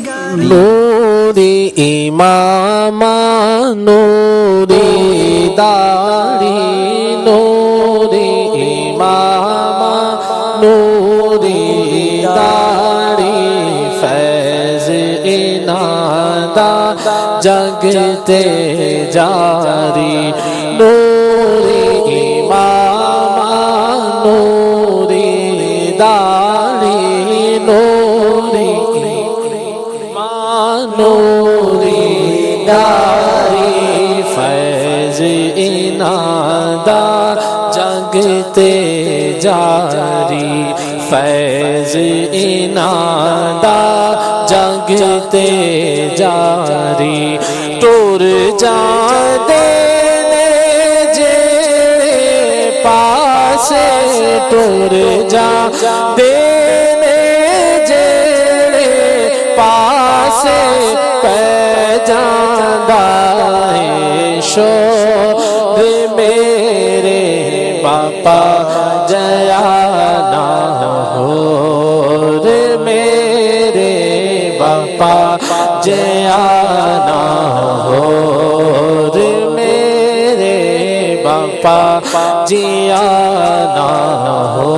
نوری امامہ نوری داڑھی نوری امامہ نوری داڑھی فیض انادہ جگتے جاری نوری امامہ نوری داڑھی نوری نوری داڑھی فیض انادہ جگتے جاری فیض انادہ جگتے جاری ٹور جان دینے جڑے پاسے ٹور جان دینے جڑے پاسے پہ جاندہ شور میرے باپا جیا نہ ہو میرے باپا جیا نہ ہو میرے باپا جیا نہ ہو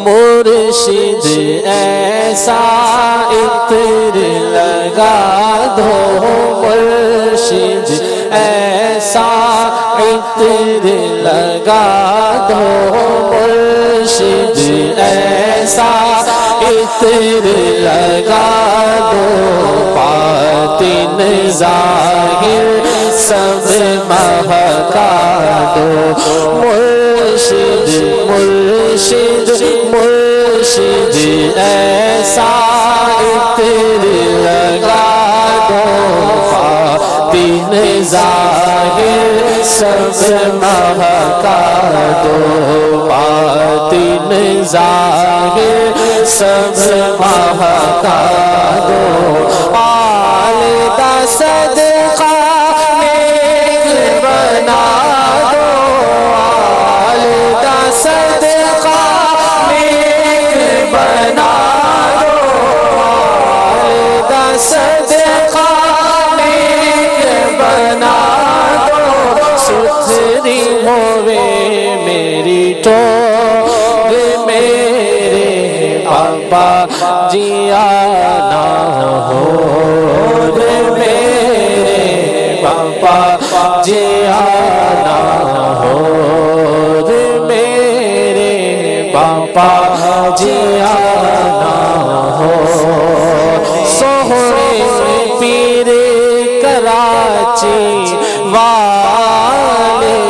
مرشد ایسا عطر لگا دو مرشد ایسا عطر لگا دو مرشد ایسا عطر لگا دو باطن ظاہر سب مہکا دو مرشد مرشد مرشد ایسا عطر لگا دو باطن ظاہر سب مہکا دو باطن ظاہر سب مہکا دو والدہ صدقہ نیک بنا دو والدہ صدقہ نیک بنا دو والدہ صدقہ نیک بنا دو ستھری ہوئے میری ٹور میرے پاپا جیا نہ ہو میرے پاپا جیا نہ ہو میرے پاپا جیا نہ ہو سوہرے پیر کراچی والے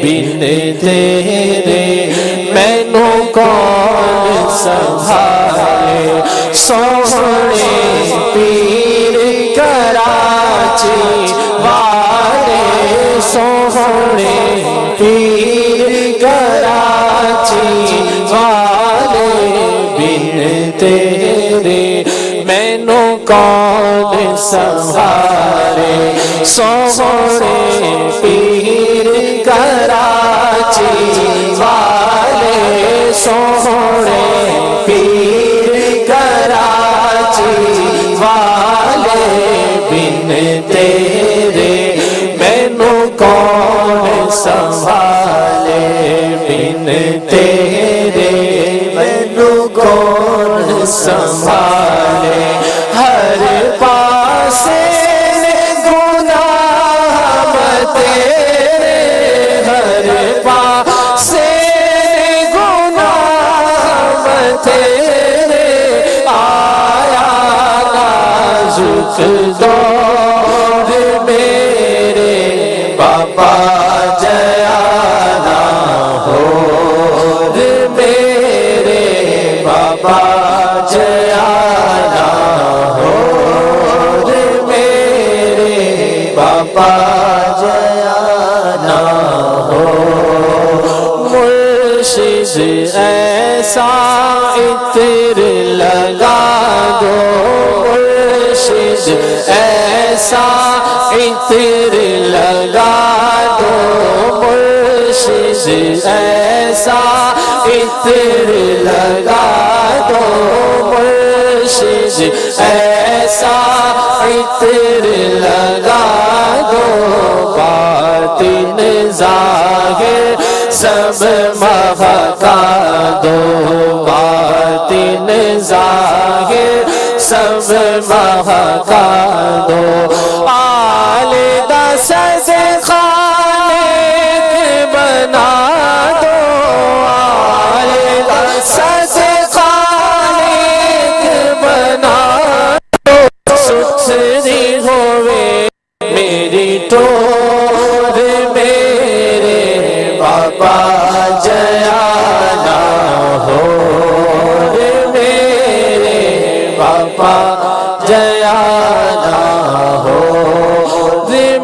بن تیرے مینو کون سنبھالے سوہرے پیر کراچی والے سوہرے پیر کراچی والے بن تیرے مینو کون سنبھالے سوہرے پیر کراچی والے سوہرے پیر کراچی والے بن تیرے مینو کون سنبھالے بن تیرے مینو کون سنبھالے ہر پاسے گناہ تیرے ہر پاسے گناہ تیرے آیا نازک دور میرے باپا جیا نہ ہو میرے باپا جیا نہ ہو میرے باپا جیا نہ ہو مرشد ایسا عطر لگا دو مرشد ایسا عطر لگا دو مرشد ایسا عطر لگا دو مرشد ایسا عطر لگا دو باطن ظاہر سب مہکا دو باطن ظاہر سب مہکا دو آل دست خالق بنا دو آل دست خالق بنا دو ستھری ہوئے میری ٹور میرے بابا جیانا ہو میرے بابا جیانا ہو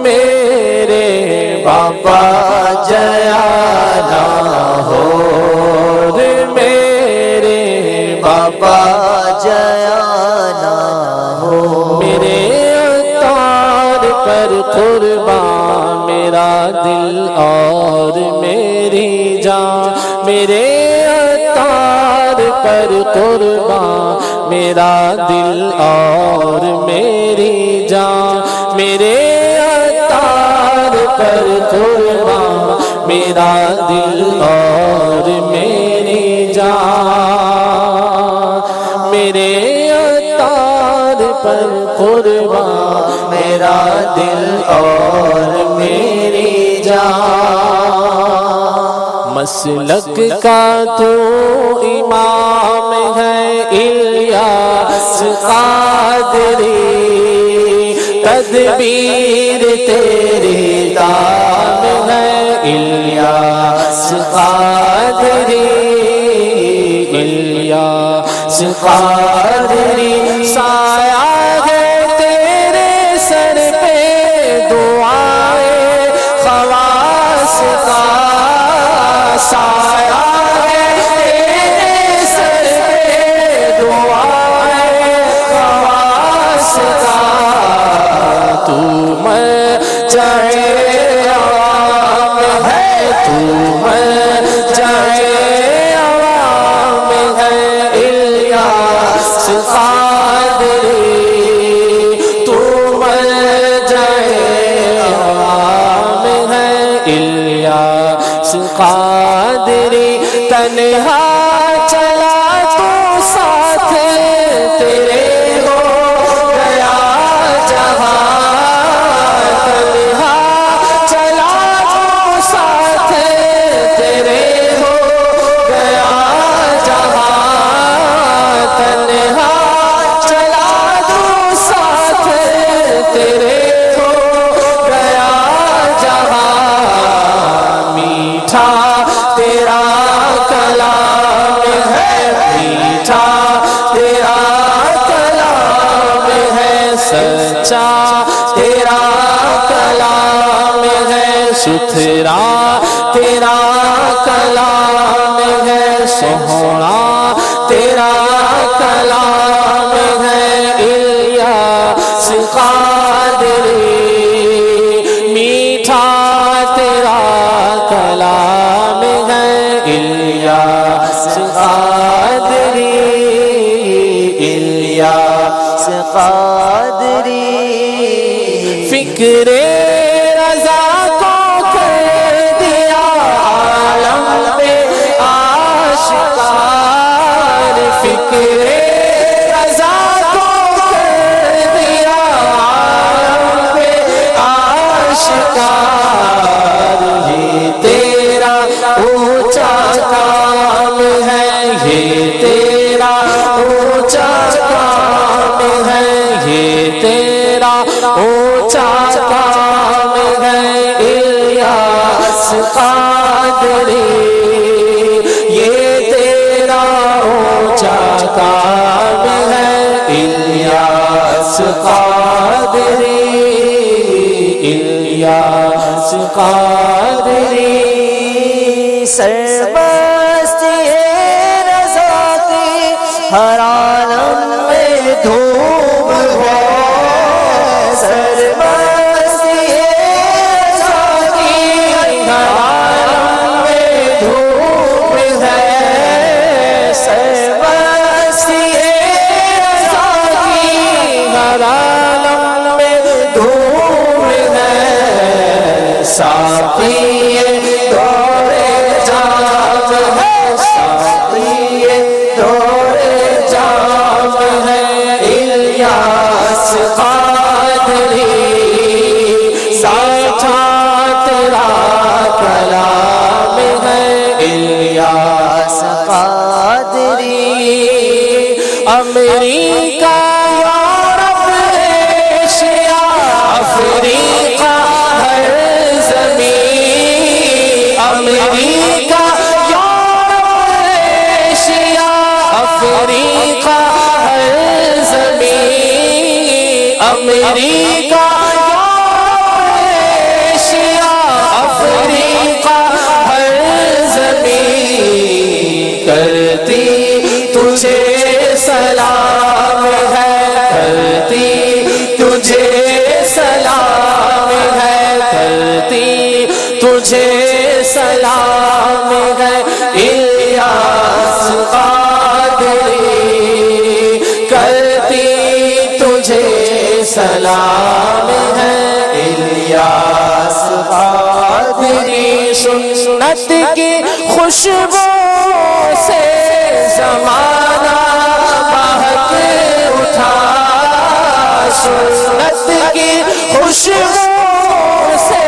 میرے بابا جیانا ہو میرے بابا جیانا ہو میرے عطار پر قربان میرا دل اور میری جان میرے عطار پر قربان میرا دل اور میری جان میرے عطار پر قربان میرا دل اور میری جان میرے عطار پر قربان میرا دل اور میری جان مسلک کا تو امام ہے الیاس قادری تدبیر تیری دام ہے الیاس قادری الیاس قادری سایہ ہے تیرے سر پہ دعائیں خواص کا سایہ ہے تیرے سر پہ دعائیں خواص کا تو میں چاہے عوام ہے تو میں چاہے عوام ہے الیاس قادری تو میں چاہے عوام ہے الیاس قادری تنہا چلا تو ساتھ تیرے ہو گیا جہاں تنہا چلا تو ساتھ تیرے ہو گیا جہاں تنہا چلا تو ساتھ تیرے ہو گیا جہاں میٹھا تیرا کلام ہے میٹھا تیرا کلام ہے سچا تیرا کلام ہے ستھرا تیرا کلام ہے سوہنا تیرا کلام ہے الیاس قادری میٹھا تیرا کلام ہے الیاس قادری الیاس قادری فکر رضا کو کر دیا عالم میں آشکار فکر رضا کو کر دیا عالم میں آشکار یہ تیرا اونچا کام ہے یہ تیرا اونچا کام ہے یہ تیرا اونچا کام ہے الیاس قادری یہ تیرا اونچا کام ہے الیاس قادری الیاس قادری سرمستی رضا کی ہر عالم میں دھوم ہے قادری امریکہ یورپ ایشیا افریقہ ہر زمین امریکہ یورپ ایشیا افریقہ ہر زمین امریکہ کرتی تجھے سلام ہے کرتی تجھے سلام ہے کرتی تجھے سلام ہے الیاس قادری کرتی تجھے سلام ہے الیاس قادری سنت کی خوشبو سے زمانہ مہک اٹھا سنت کی خوشبو سے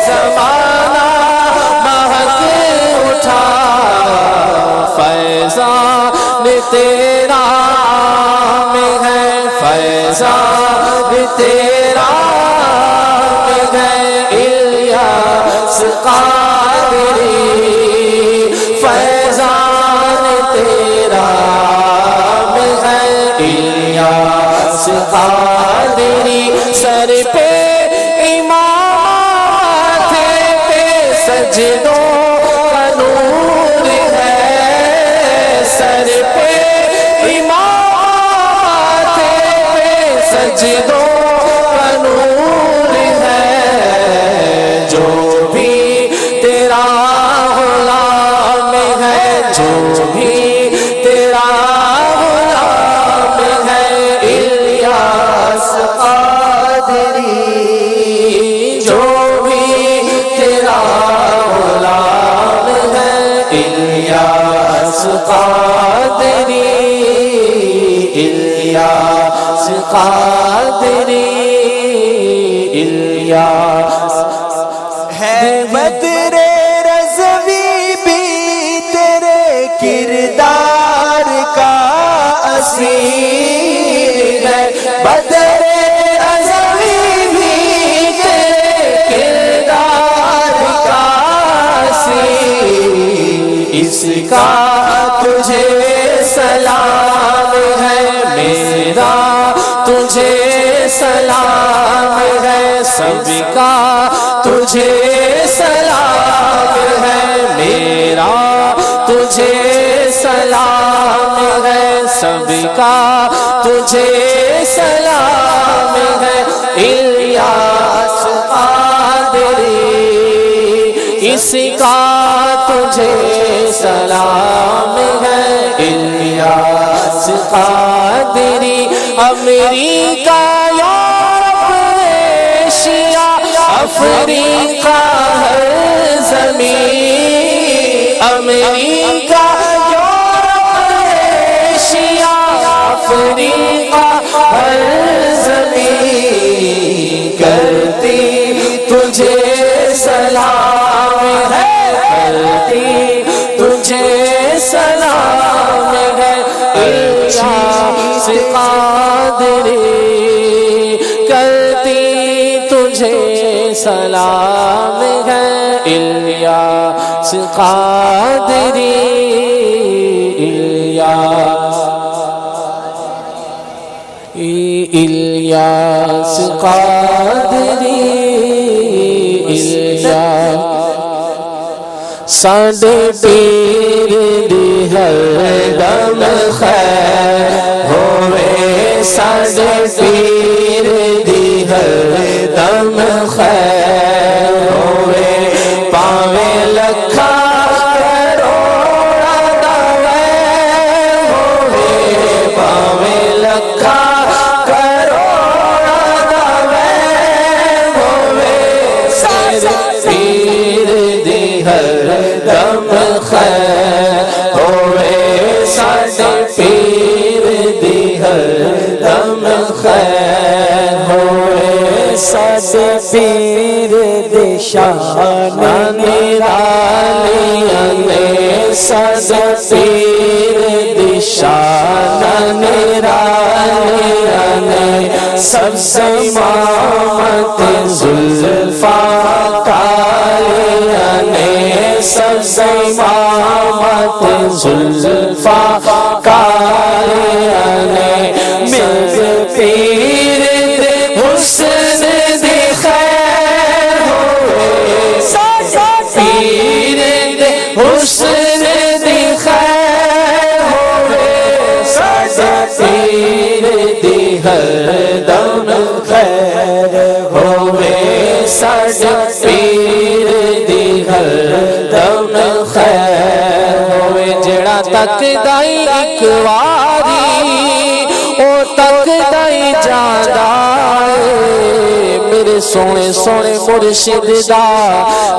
زمانہ مہک اٹھا فیضان تیرا میں ہے فیضان تیرا میں ہے الیاس قادری فیضان تیرا میں ہے الیاس قادری سر پہ امام تھے پہ سجدوں کا نور ہے سر پہ امام تھے پہ سجدوں کا نور ہے جو بھی تیرا جو بھی تیرا غلام ہے الیاس قادری جو بھی تیرا غلام ہے الیاس قادری الیاس قادری الیاس ہے بدر کردار کا اسیر ہے بدر ازلی بھی تیرے کردار کا اسیر اس کا تجھے سلام ہے میرا تجھے سلام ہے سب کا تجھے سلام ہے میرا تجھے سلام ہے سب کا تجھے سلام ہے الیاس قادری اس کا تجھے سلام ہے الیاس قادری امریکہ یورپ ایشیا افریقہ ہر زمین امریکہ یورپ ایشیا افریقہ ہر زمین کرتی تجھے سلام ہے کرتی تجھے سلام ہے الیاس قادری کرتی تجھے سلام ہے الیاس قادری الیاس قادری الیاس ساڈے پیر دی ہر دم خیر ہوئے ساڈے پیر دی ہر دم خیر ہوئے پاوے لکھا کروڑا دوے ہوئے پاوے لکھا کروڑا دوے ہوئے ساڈے پیر دی ہر دم خیر ہوئے ساڈے پیر دی ہر دم خیر ہوئے ساڈے پیر دی شان نرالیاں نے سد پیر دی شان نرانے سبز امامت زلفاں کالیانے سبز امامت زلفاں کالیانے میرے پیر دے حسن دی خیر ہوئے ساڈا پیر دے حسن دی خیر ہوئے ساڈا پیر دی ہر دم خیر ہوئے ساڈا پیر دی ہر دم خیر ہوئے جڑا تک دائی ایک واری او تک دائی جانا میرے سونے سونے مرشد دا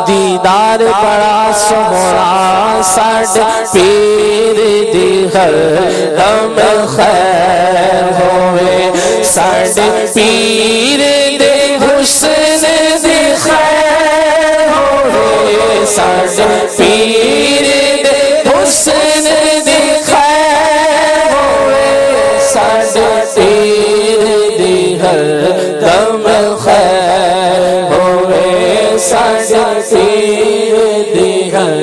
دیدار بڑا سونا ساڈے پیر دی ہر دم خیر ہوئے ساڈے پیر دے حسن دی خیر ہوئے ساڈے پیر دے حسن دی خیر ہوئے ساڈے پیر دی ہر دم خیر ہوئے ساڈے پیر دی ہر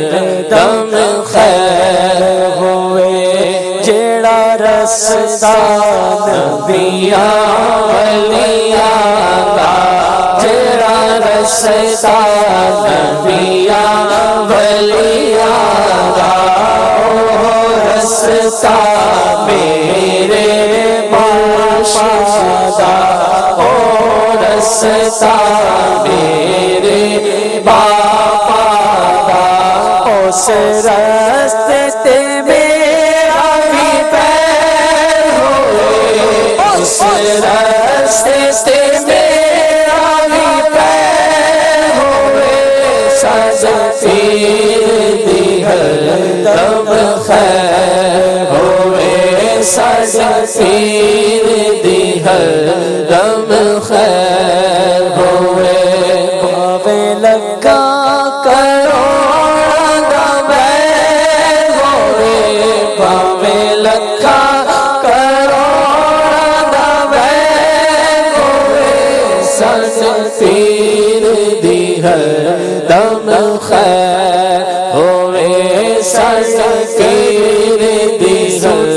دم خیر ہوئے جیڑا رستہ نبیاں ولیاں دا جیڑا رستہ نبیاں ولیاں دا رستہ میرے مرشد دا رستہ میرے باپا دا اس رستے تے میرا بھی پیر ہوئے اس رستے تے میرا بھی پیر ہوئے ساڈے پیر دی ہر دم خیر ہوئے ساڈے پیر دی ہر دم خیر ہوئے پاوے لگا کروڑاں دا بیر ہوئے پاوے لگا کروڑاں دا بیر ہوئے ساڈے پیر دی ہر دم خیر ہوئے ساڈے پیر دی ہر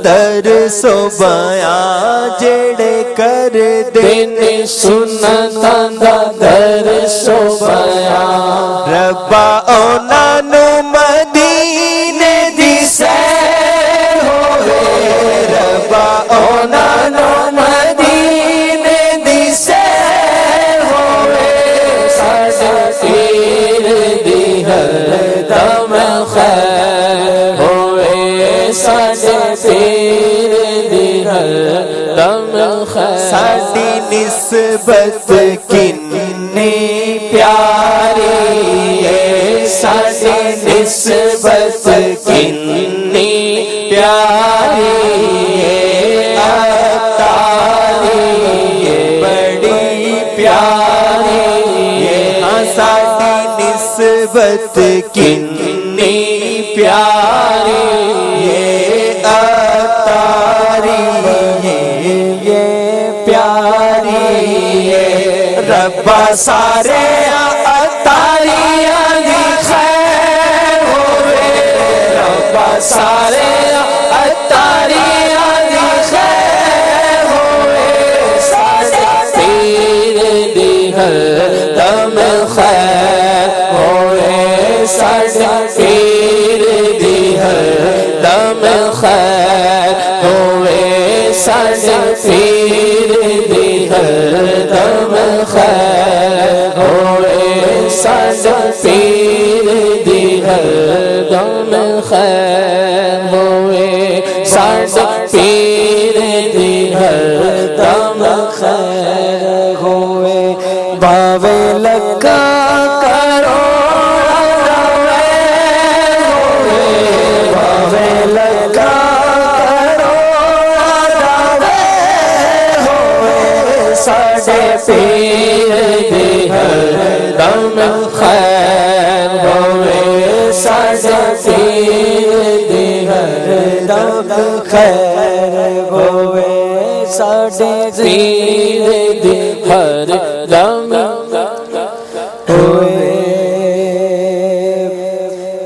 در سو بیاں جڑے کر دین سنتاں دا در سو بیاں ربا انہاں نو مدینے دی سیر ہوئے ربا انہاں نو مدینے دی سیر ہوئے ساڈے پیر دی ہر دم خیر ہوئے ساڈے پیر دی ہر دم خیر ساڈی نسبت کنی پیاری ہے ساڈی نسبت کنی پیاری ہے اتاری ہے بڑی پیاری ہے ساڈی نسبت کنی پیاری ہے اتاری ہے یہ پیاری ہے ربا سارے اتاریاں دی خیر ہوئے ربا سارے اتاریاں دی خیر ہوئے ساڈے پیر دی ہر دم خیر ہوئے ساڈے پیر دی ہر دم خیر ہوئے ساڈے پیر دی ہر دم خیر ہوئے ساڈے پیر دی ہر دم خیر ہوئے ساڈے پیر دی ہر دم خیر ہوئے باوے لگا پیر دی ہر دم خیر ہوئے ساڈے خیر ہوئے ساڈے پیر دی ہر دم ہوئے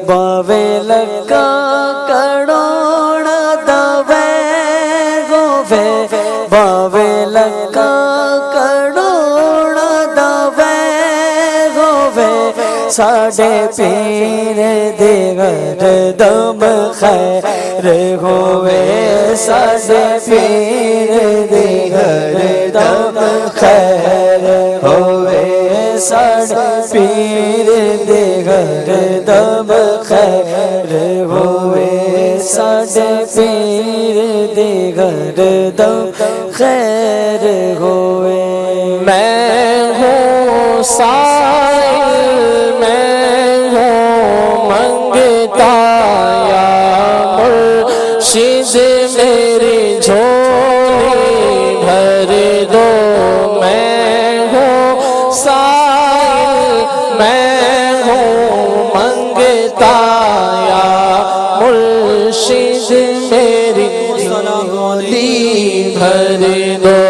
باوے لگا کروڑ دے ہوئے باوے لگا کروڑ دے ہوئے ساڈے پیر دی ہر دم خیر ہوئے ساڈے پیر دی ہر دم خیر ہوئے ساڈے پیر دی ہر دم خیر ہوئے ساڈے پیر دی ہر دم خیر ہوئے میں ہوں سائل میں ہوں منگتا یا مرشد میری جھولی بھر دو میں ہوں سائل میں ہوں منگتا یا مرشد میری جھولی بھر دو